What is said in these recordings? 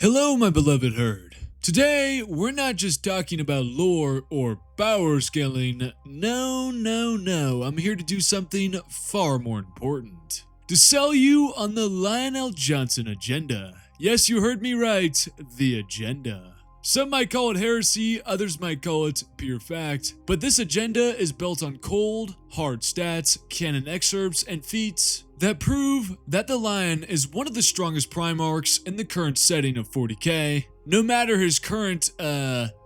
Hello, my beloved herd. Today, we're not just talking about lore or power scaling. No. I'm here to do something far more important. To sell you on the Lion El Jonson agenda. Yes, you heard me right, the agenda. Some might call it heresy, others might call it pure fact, but this agenda is built on cold, hard stats, canon excerpts, and feats that prove that the Lion is one of the strongest Primarchs in the current setting of 40k, no matter his current,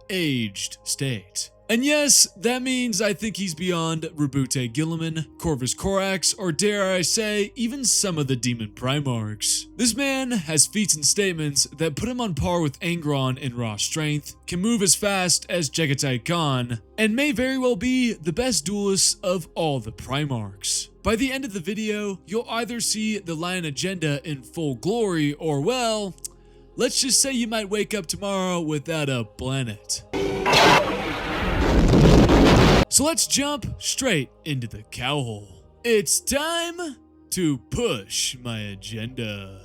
aged state. And yes, that means I think he's beyond Rabute Gilliman, Corvus Corax, or dare I say, even some of the Demon Primarchs. This man has feats and statements that put him on par with Angron in raw strength, can move as fast as Jagatai Khan, and may very well be the best duelist of all the Primarchs. By the end of the video, you'll either see the Lion agenda in full glory, or well, let's just say you might wake up tomorrow without a planet. So let's jump straight into the cowhole. It's time to push my agenda.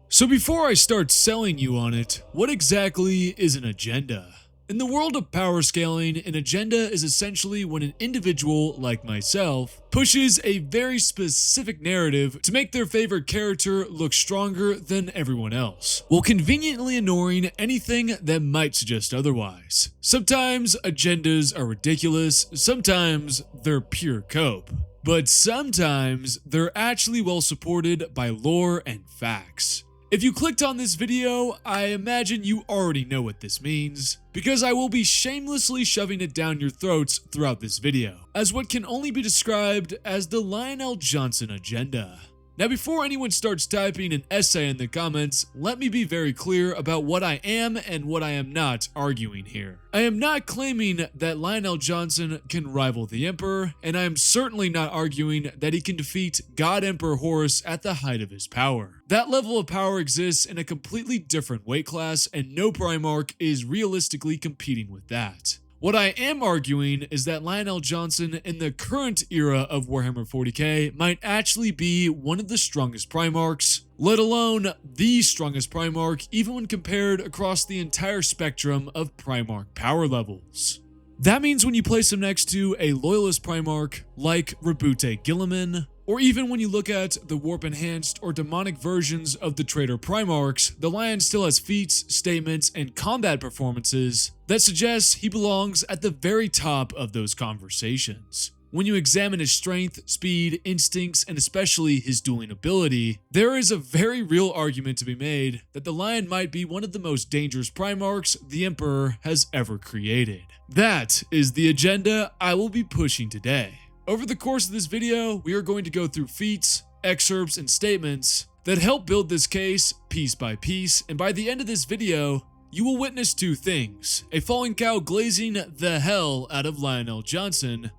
So before I start selling you on it, what exactly is an agenda? In the world of power scaling, an agenda is essentially when an individual, like myself, pushes a very specific narrative to make their favorite character look stronger than everyone else, while conveniently ignoring anything that might suggest otherwise. Sometimes agendas are ridiculous, sometimes they're pure cope, but sometimes they're actually well supported by lore and facts. If you clicked on this video, I imagine you already know what this means, because I will be shamelessly shoving it down your throats throughout this video, as what can only be described as the Lion El Jonson agenda. Now before anyone starts typing an essay in the comments, let me be very clear about what I am and what I am not arguing here. I am not claiming that Lion El Jonson can rival the Emperor, and I am certainly not arguing that he can defeat God Emperor Horus at the height of his power. That level of power exists in a completely different weight class, and no Primarch is realistically competing with that. What I am arguing is that Lion El Jonson in the current era of Warhammer 40k might actually be one of the strongest Primarchs, let alone the strongest Primarch even when compared across the entire spectrum of Primarch power levels. That means when you place him next to a Loyalist Primarch like Rabute Gilliman, or even when you look at the warp-enhanced or demonic versions of the Traitor Primarchs, the Lion still has feats, statements, and combat performances that suggest he belongs at the very top of those conversations. When you examine his strength, speed, instincts, and especially his dueling ability, there is a very real argument to be made that the Lion might be one of the most dangerous Primarchs the Emperor has ever created. That is the agenda I will be pushing today. Over the course of this video, we are going to go through feats, excerpts, and statements that help build this case piece by piece, and by the end of this video, you will witness two things: a falling cow glazing the hell out of Lion El Jonson,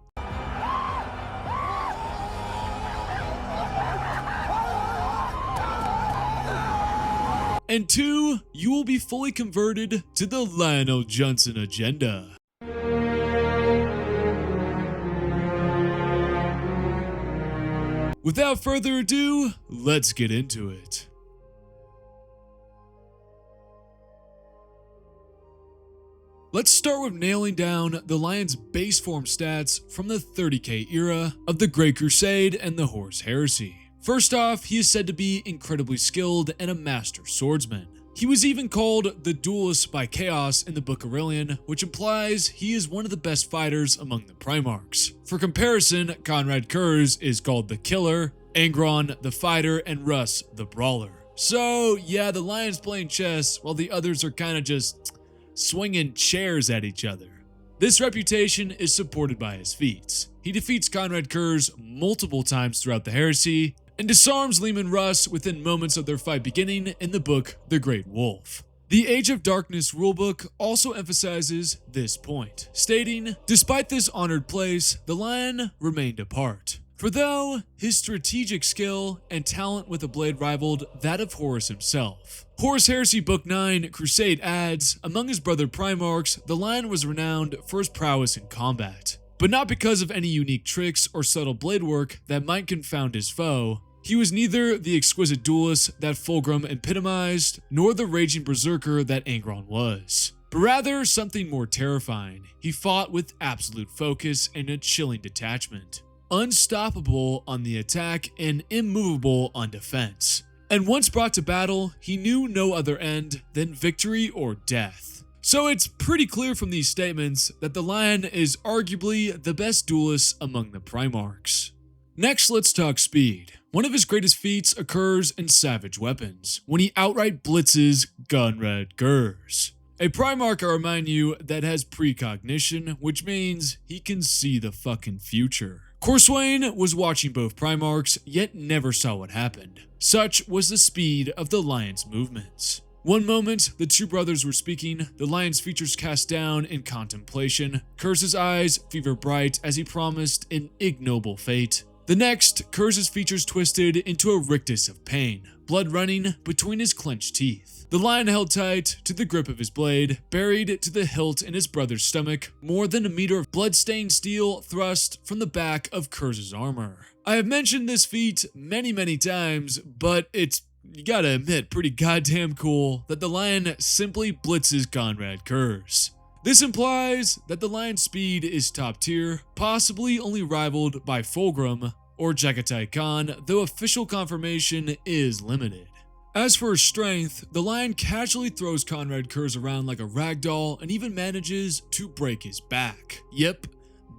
and two, you will be fully converted to the Lion El Jonson agenda. Without further ado, let's get into it. Let's start with nailing down the Lion's base form stats from the 30k era of the Great Crusade and the Horus Heresy. First off, he is said to be incredibly skilled and a master swordsman. He was even called the Duelist by Chaos in the Book Aurelian, which implies he is one of the best fighters among the Primarchs. For comparison, Conrad Kurz is called the Killer, Angron the Fighter, and Russ the Brawler. So yeah, the Lion's playing chess while the others are kind of just swinging chairs at each other. This reputation is supported by his feats. He defeats Conrad Kurz multiple times throughout the Heresy, and disarms Leman Russ within moments of their fight beginning in the book The Great Wolf. The Age of Darkness rulebook also emphasizes this point, stating, despite this honored place, the Lion remained apart. For though his strategic skill and talent with a blade rivaled that of Horus himself. Horus Heresy Book 9 Crusade adds, among his brother Primarchs, the Lion was renowned for his prowess in combat. But not because of any unique tricks or subtle blade work that might confound his foe. He was neither the exquisite duelist that Fulgrim epitomized, nor the raging berserker that Angron was, but rather something more terrifying. He fought with absolute focus and a chilling detachment, unstoppable on the attack and immovable on defense. And once brought to battle, he knew no other end than victory or death. So it's pretty clear from these statements that the Lion is arguably the best duelist among the Primarchs. Next, let's talk speed. One of his greatest feats occurs in Savage Weapons, when he outright blitzes Conrad Kurz, a Primarch, I remind you, that has precognition, which means he can see the fucking future. Corswain was watching both Primarchs, yet never saw what happened. Such was the speed of the Lion's movements. One moment, the two brothers were speaking, the Lion's features cast down in contemplation, Kurz's eyes fever bright as he promised an ignoble fate. The next, Kurz's features twisted into a rictus of pain, blood running between his clenched teeth. The Lion held tight to the grip of his blade, buried to the hilt in his brother's stomach, more than a meter of blood-stained steel thrust from the back of Kurz's armor. I have mentioned this feat many times, but it's, you gotta admit, pretty goddamn cool that the Lion simply blitzes Conrad Kurz. This implies that the Lion's speed is top tier, possibly only rivaled by Fulgrim or Jagatai Khan, though official confirmation is limited. As for his strength, the Lion casually throws Conrad Kurz around like a ragdoll and even manages to break his back. Yep,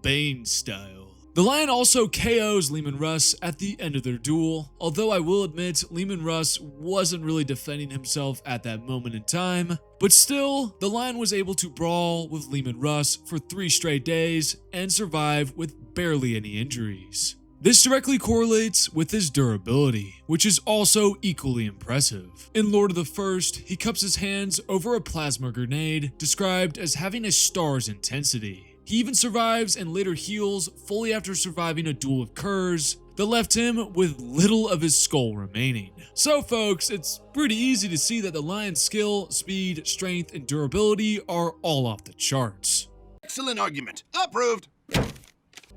Bane style. The Lion also KOs Leman Russ at the end of their duel, although I will admit Leman Russ wasn't really defending himself at that moment in time, but still, the Lion was able to brawl with Leman Russ for 3 straight days and survive with barely any injuries. This directly correlates with his durability, which is also equally impressive. In Lord of the First, he cups his hands over a plasma grenade described as having a star's intensity. He even survives and later heals fully after surviving a duel with Kurz that left him with little of his skull remaining. So folks, it's pretty easy to see that the Lion's skill, speed, strength, and durability are all off the charts. Excellent argument. Approved.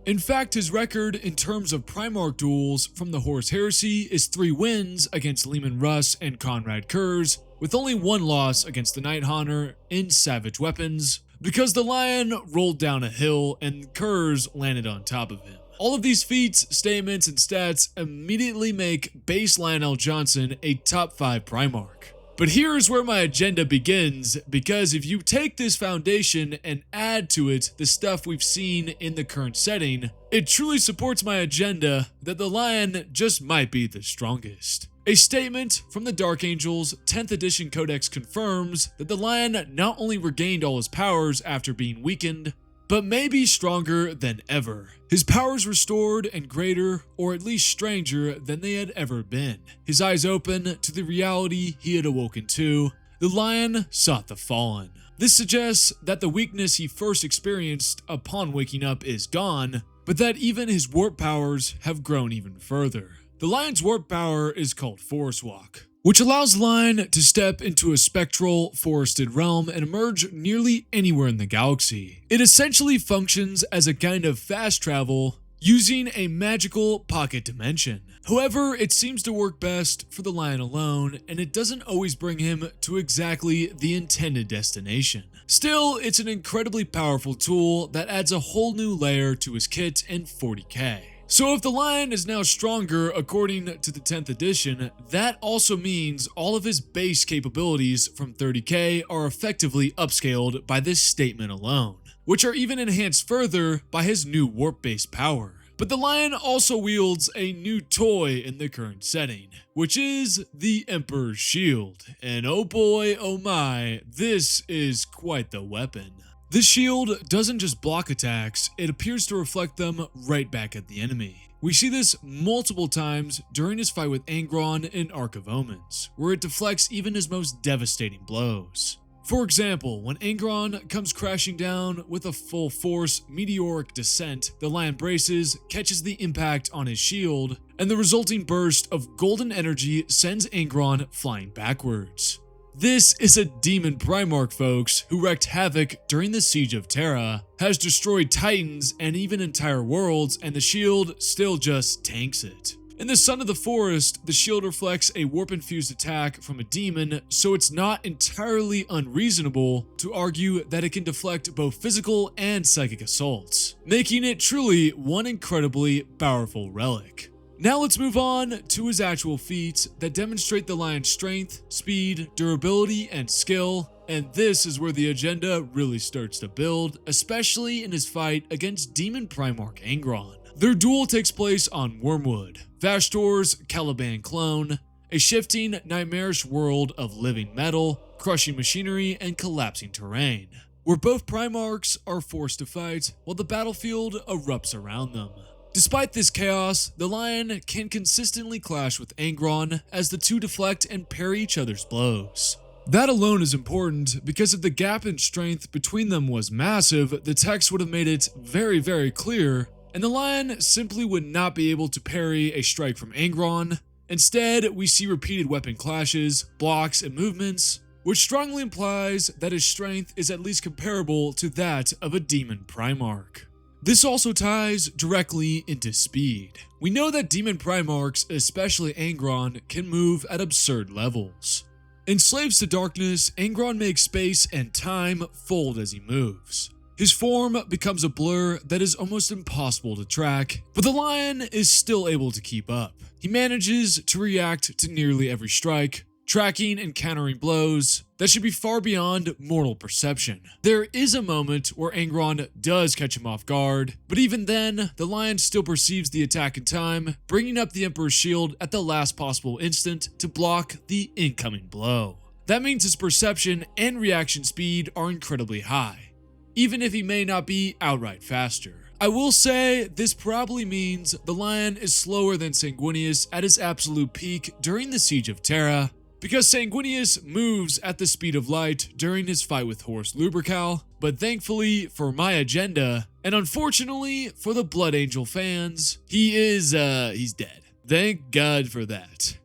In fact, his record in terms of Primarch duels from the Horus Heresy is 3 wins against Leman Russ and Conrad Kurz, with only 1 loss against the Night Haunter in Savage Weapons, because the Lion rolled down a hill and Kurz landed on top of him. All of these feats, statements, and stats immediately make base Lion El Jonson a top 5 Primarch. But here's where my agenda begins, because if you take this foundation and add to it the stuff we've seen in the current setting, it truly supports my agenda that the Lion just might be the strongest. A statement from the Dark Angels 10th edition codex confirms that the Lion not only regained all his powers after being weakened, but may be stronger than ever. His powers restored and greater, or at least stranger than they had ever been. His eyes open to the reality he had awoken to. The Lion sought the fallen. This suggests that the weakness he first experienced upon waking up is gone, but that even his warp powers have grown even further. The Lion's warp power is called Forest Walk, which allows Lion to step into a spectral, forested realm and emerge nearly anywhere in the galaxy. It essentially functions as a kind of fast travel using a magical pocket dimension. However, it seems to work best for the Lion alone, and it doesn't always bring him to exactly the intended destination. Still, it's an incredibly powerful tool that adds a whole new layer to his kit in 40K. So if the Lion is now stronger according to the 10th edition, that also means all of his base capabilities from 30K are effectively upscaled by this statement alone, which are even enhanced further by his new warp-based power. But the Lion also wields a new toy in the current setting, which is the Emperor's Shield, and oh boy, oh my, this is quite the weapon. This shield doesn't just block attacks, it appears to reflect them right back at the enemy. We see this multiple times during his fight with Angron in Ark of Omens, where it deflects even his most devastating blows. For example, when Angron comes crashing down with a full force meteoric descent, the Lion braces, catches the impact on his shield, and the resulting burst of golden energy sends Angron flying backwards. This is a demon Primarch, folks, who wreaked havoc during the Siege of Terra, has destroyed titans and even entire worlds, and the shield still just tanks it. In the Son of the Forest, the shield reflects a warp-infused attack from a demon, so it's not entirely unreasonable to argue that it can deflect both physical and psychic assaults, making it truly one incredibly powerful relic. Now let's move on to his actual feats that demonstrate the Lion's strength, speed, durability, and skill, and this is where the agenda really starts to build, especially in his fight against Demon Primarch Angron. Their duel takes place on Wormwood, Vashtor's Caliban clone, a shifting, nightmarish world of living metal, crushing machinery, and collapsing terrain, where both Primarchs are forced to fight while the battlefield erupts around them. Despite this chaos, the Lion can consistently clash with Angron as the two deflect and parry each other's blows. That alone is important because if the gap in strength between them was massive, the text would have made it very, very clear, and the Lion simply would not be able to parry a strike from Angron. Instead, we see repeated weapon clashes, blocks, and movements, which strongly implies that his strength is at least comparable to that of a Demon Primarch. This also ties directly into speed. We know that Demon Primarchs, especially Angron, can move at absurd levels. In Slaves to Darkness, Angron makes space and time fold as he moves. His form becomes a blur that is almost impossible to track, but the Lion is still able to keep up. He manages to react to nearly every strike, tracking and countering blows that should be far beyond mortal perception. There is a moment where Angron does catch him off guard, but even then, the Lion still perceives the attack in time, bringing up the Emperor's shield at the last possible instant to block the incoming blow. That means his perception and reaction speed are incredibly high, even if he may not be outright faster. I will say this probably means the Lion is slower than Sanguinius at his absolute peak during the Siege of Terra, because Sanguinius moves at the speed of light during his fight with Horus Lubrical, but thankfully for my agenda, and unfortunately for the Blood Angel fans, he's dead. Thank God for that.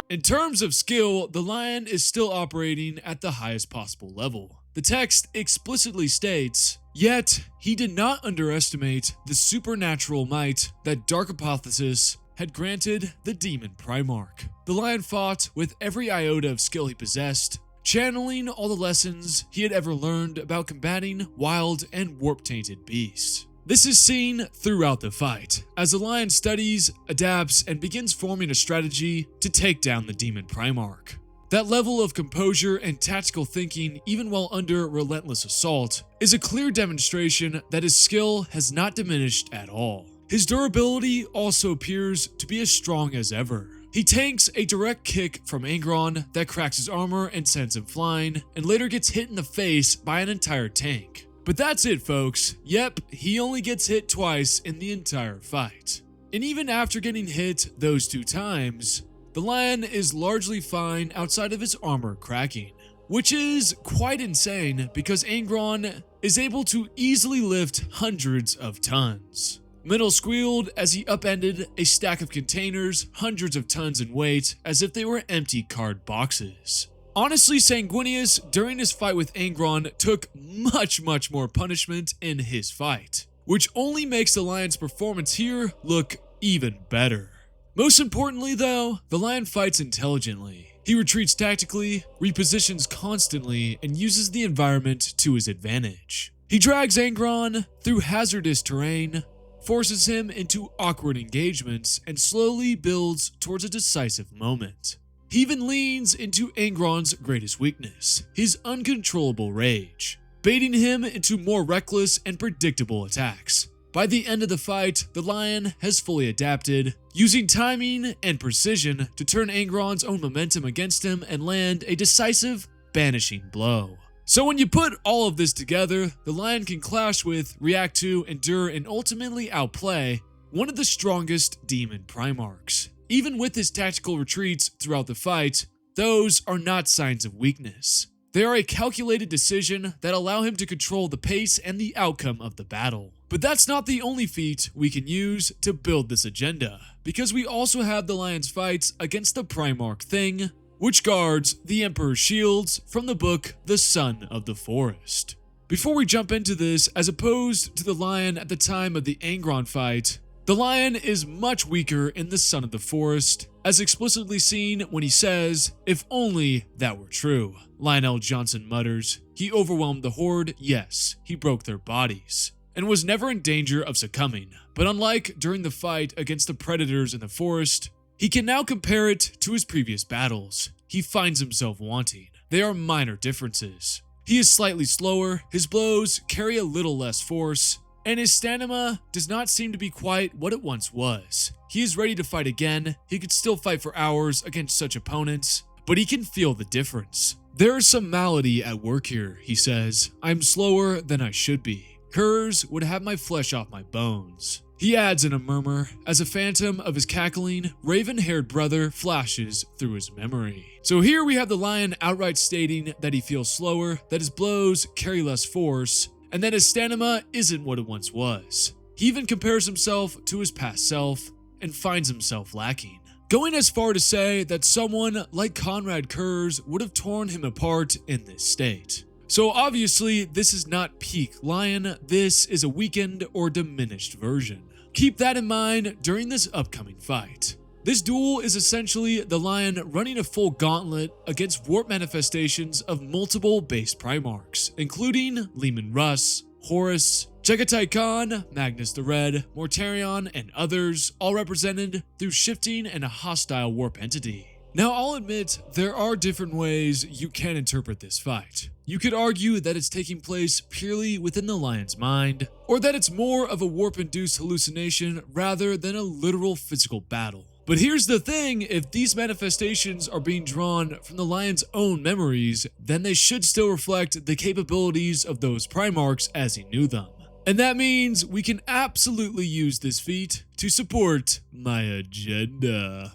In terms of skill, the Lion is still operating at the highest possible level. The text explicitly states, "Yet he did not underestimate the supernatural might that Dark Hypothesis had granted the Demon Primarch." The Lion fought with every iota of skill he possessed, channeling all the lessons he had ever learned about combating wild and warp-tainted beasts. This is seen throughout the fight, as the Lion studies, adapts, and begins forming a strategy to take down the Demon Primarch. That level of composure and tactical thinking, even while under relentless assault, is a clear demonstration that his skill has not diminished at all. His durability also appears to be as strong as ever. He tanks a direct kick from Angron that cracks his armor and sends him flying, and later gets hit in the face by an entire tank. But that's it, folks. Yep, he only gets hit twice in the entire fight. And even after getting hit those 2 times, the Lion is largely fine outside of his armor cracking, which is quite insane because Angron is able to easily lift hundreds of tons. Metal squealed as he upended a stack of containers hundreds of tons in weight as if they were empty card boxes. Honestly, Sanguinius, during his fight with Angron, took much more punishment in his fight, which only makes the Lion's performance here look even better. Most importantly though, the Lion fights intelligently. He retreats tactically, repositions constantly, and uses the environment to his advantage. He drags Angron through hazardous terrain, forces him into awkward engagements, and slowly builds towards a decisive moment. He even leans into Angron's greatest weakness, his uncontrollable rage, baiting him into more reckless and predictable attacks. By the end of the fight, the Lion has fully adapted, using timing and precision to turn Angron's own momentum against him and land a decisive, banishing blow. So when you put all of this together, the Lion can clash with, react to, endure, and ultimately outplay one of the strongest Demon Primarchs. Even with his tactical retreats throughout the fight, those are not signs of weakness. They are a calculated decision that allow him to control the pace and the outcome of the battle. But that's not the only feat we can use to build this agenda, because we also have the Lion's fights against the Primarch Thing, which guards the Emperor's shields from the book The Son of the Forest. Before we jump into this, as opposed to the Lion at the time of the Angron fight, The lion is much weaker in the Son of the Forest, as explicitly seen when he says, "If only that were true." Lion El Jonson mutters, "He overwhelmed the horde, yes, he broke their bodies, and was never in danger of succumbing, but unlike during the fight against the predators in the forest, he can now compare it to his previous battles. He finds himself wanting. They are minor differences. He is slightly slower, his blows carry a little less force, and his stamina does not seem to be quite what it once was. He is ready to fight again. He could still fight for hours against such opponents, but he can feel the difference. There is some malady at work here," he says. "I'm slower than I should be. Curs would have my flesh off my bones." He adds in a murmur, as a phantom of his cackling, raven-haired brother flashes through his memory. So here we have the lion outright stating that he feels slower, that his blows carry less force, and that his stamina isn't what it once was. He even compares himself to his past self and finds himself lacking, going as far to say that someone like Conrad Kurz would have torn him apart in this state. So obviously, this is not peak lion, this is a weakened or diminished version. Keep that in mind during this upcoming fight. This duel is essentially the lion running a full gauntlet against warp manifestations of multiple base Primarchs, including Leman Russ, Horus, Chagatai Khan, Magnus the Red, Mortarion, and others, all represented through shifting and a hostile warp entity. Now, I'll admit, there are different ways you can interpret this fight. You could argue that it's taking place purely within the lion's mind, or that it's more of a warp-induced hallucination rather than a literal physical battle. But here's the thing, if these manifestations are being drawn from the lion's own memories, then they should still reflect the capabilities of those Primarchs as he knew them. And that means we can absolutely use this feat to support my agenda.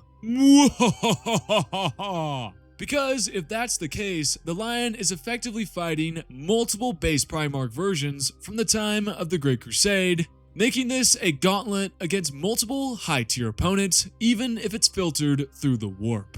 Because if that's the case, the lion is effectively fighting multiple base Primarch versions from the time of the Great Crusade, making this a gauntlet against multiple high-tier opponents, even if it's filtered through the warp.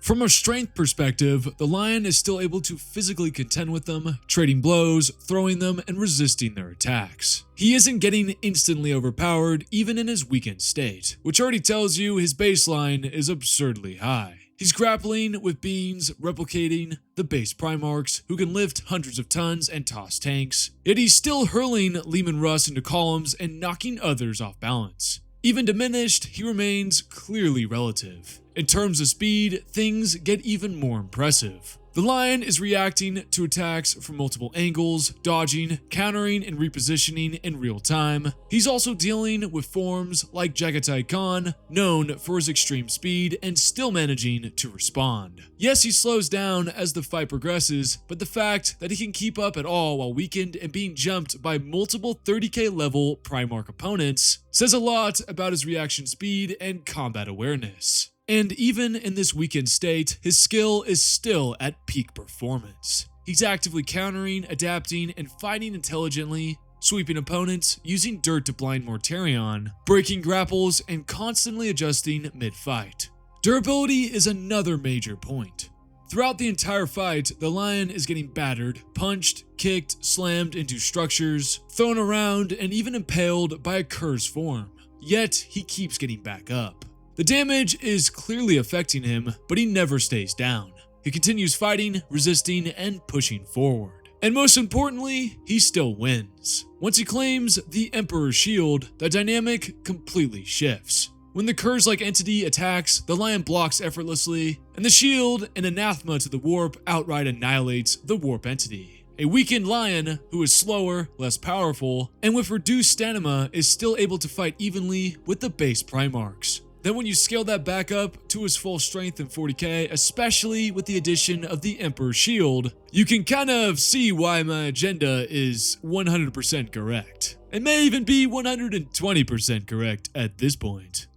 From a strength perspective, the lion is still able to physically contend with them, trading blows, throwing them, and resisting their attacks. He isn't getting instantly overpowered even in his weakened state, which already tells you his baseline is absurdly high. He's grappling with beings replicating the base Primarchs who can lift hundreds of tons and toss tanks, yet he's still hurling Leman Russ into columns and knocking others off balance. Even diminished, he remains clearly relative. In terms of speed, things get even more impressive. The lion is reacting to attacks from multiple angles, dodging, countering, and repositioning in real time. He's also dealing with forms like Jagatai Khan, known for his extreme speed and still managing to respond. Yes, he slows down as the fight progresses, but the fact that he can keep up at all while weakened and being jumped by multiple 30k level Primarch opponents says a lot about his reaction speed and combat awareness. And even in this weakened state, his skill is still at peak performance. He's actively countering, adapting, and fighting intelligently, sweeping opponents, using dirt to blind Mortarion, breaking grapples, and constantly adjusting mid-fight. Durability is another major point. Throughout the entire fight, the lion is getting battered, punched, kicked, slammed into structures, thrown around, and even impaled by a curse form. Yet, he keeps getting back up. The damage is clearly affecting him, but he never stays down. He continues fighting, resisting, and pushing forward. And most importantly, he still wins. Once he claims the Emperor's Shield, the dynamic completely shifts. When the curse-like entity attacks, the lion blocks effortlessly, and the shield, an anathema to the warp, outright annihilates the warp entity. A weakened lion, who is slower, less powerful, and with reduced stamina, is still able to fight evenly with the base Primarchs. Then when you scale that back up to his full strength in 40k, especially with the addition of the Emperor's Shield, you can kind of see why my agenda is 100% correct. It may even be 120% correct at this point.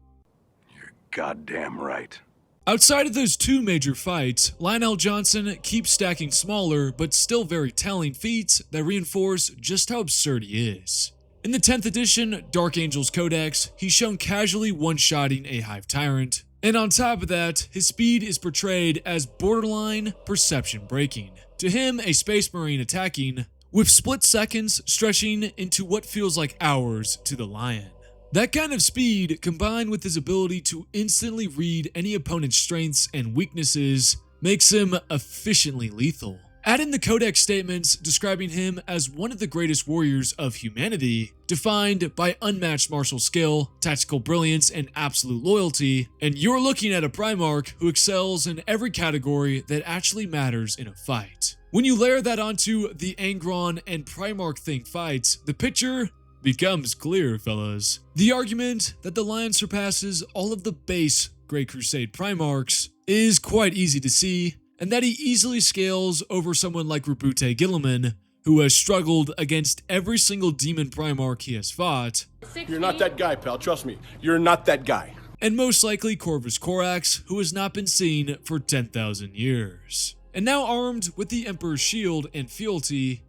You're goddamn right. Outside of those two major fights, Lion El Jonson keeps stacking smaller but still very telling feats that reinforce just how absurd he is. In the 10th edition Dark Angels Codex, he's shown casually one-shotting a Hive Tyrant, and on top of that, his speed is portrayed as borderline perception breaking. To him, a Space Marine attacking, with split seconds stretching into what feels like hours to the Lion. That kind of speed, combined with his ability to instantly read any opponent's strengths and weaknesses, makes him efficiently lethal. Add in the Codex statements describing him as one of the greatest warriors of humanity, defined by unmatched martial skill, tactical brilliance, and absolute loyalty, and you're looking at a Primarch who excels in every category that actually matters in a fight. When you layer that onto the Angron and Primarch Thing fights, the picture becomes clear, fellas. The argument that the Lion surpasses all of the base Great Crusade Primarchs is quite easy to see, and that he easily scales over someone like Rabute Gilliman, who has struggled against every single demon Primarch he has fought. You're not that guy, pal. Trust me. You're not that guy. And most likely Corvus Corax, who has not been seen for 10,000 years. And now armed with the Emperor's shield and fealty,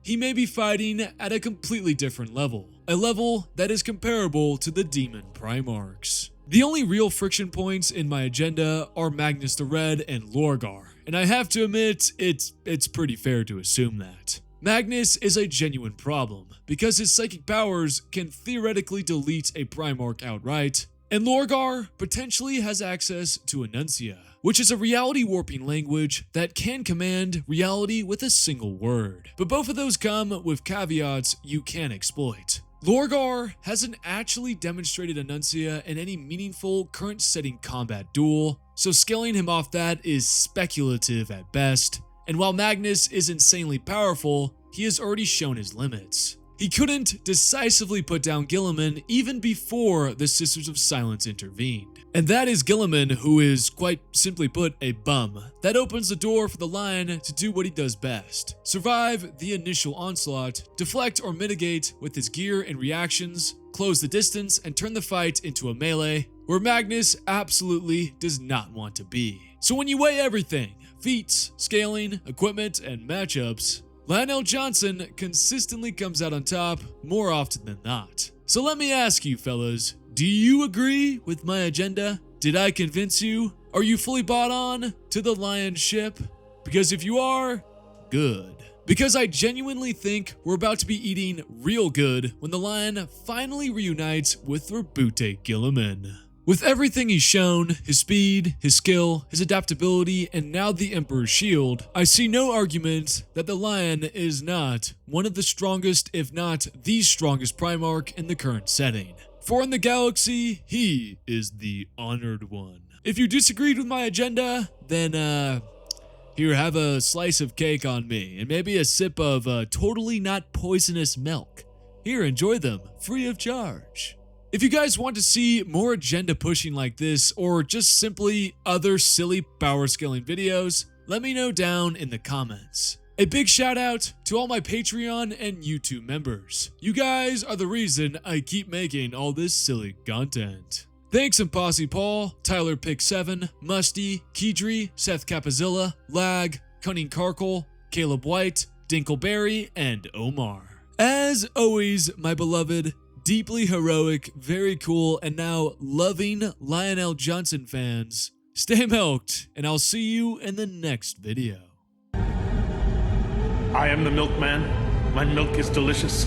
he may be fighting at a completely different level. A level that is comparable to the demon Primarchs. The only real friction points in my agenda are Magnus the Red and Lorgar, and I have to admit, it's pretty fair to assume that. Magnus is a genuine problem, because his psychic powers can theoretically delete a Primarch outright, and Lorgar potentially has access to Enuncia, which is a reality warping language that can command reality with a single word. But both of those come with caveats you can exploit. Lorgar hasn't actually demonstrated Enuncia in any meaningful current setting combat duel, so scaling him off that is speculative at best, and while Magnus is insanely powerful, he has already shown his limits. He couldn't decisively put down Gilliman even before the Sisters of Silence intervened. And that is Gilliman, who is, quite simply put, a bum. That opens the door for the Lion to do what he does best. Survive the initial onslaught, deflect or mitigate with his gear and reactions, close the distance, and turn the fight into a melee, where Magnus absolutely does not want to be. So when you weigh everything, feats, scaling, equipment, and matchups, Lion El Jonson consistently comes out on top more often than not. So let me ask you fellas, do you agree with my agenda? Did I convince you? Are you fully bought on to the Lion ship? Because if you are, good. Because I genuinely think we're about to be eating real good when the Lion finally reunites with Rabute Gilliman. With everything he's shown, his speed, his skill, his adaptability, and now the Emperor's shield, I see no argument that the Lion is not one of the strongest, if not the strongest Primarch in the current setting. For in the galaxy, he is the honored one. If you disagreed with my agenda, then here, have a slice of cake on me, and maybe a sip of totally not poisonous milk. Here, enjoy them, free of charge. If you guys want to see more agenda pushing like this, or just simply other silly power scaling videos, let me know down in the comments. A big shout out to all my Patreon and YouTube members. You guys are the reason I keep making all this silly content. Thanks Posse Paul, Tyler Pick 7, Musty, Keydree, Seth Capizilla, Lag, Cunning Carkle, Caleb White, Dinkleberry, and Omar. As always, my beloved, deeply heroic, very cool, and now loving Lion El Jonson fans, stay milked, and I'll see you in the next video. I am the milkman. My milk is delicious.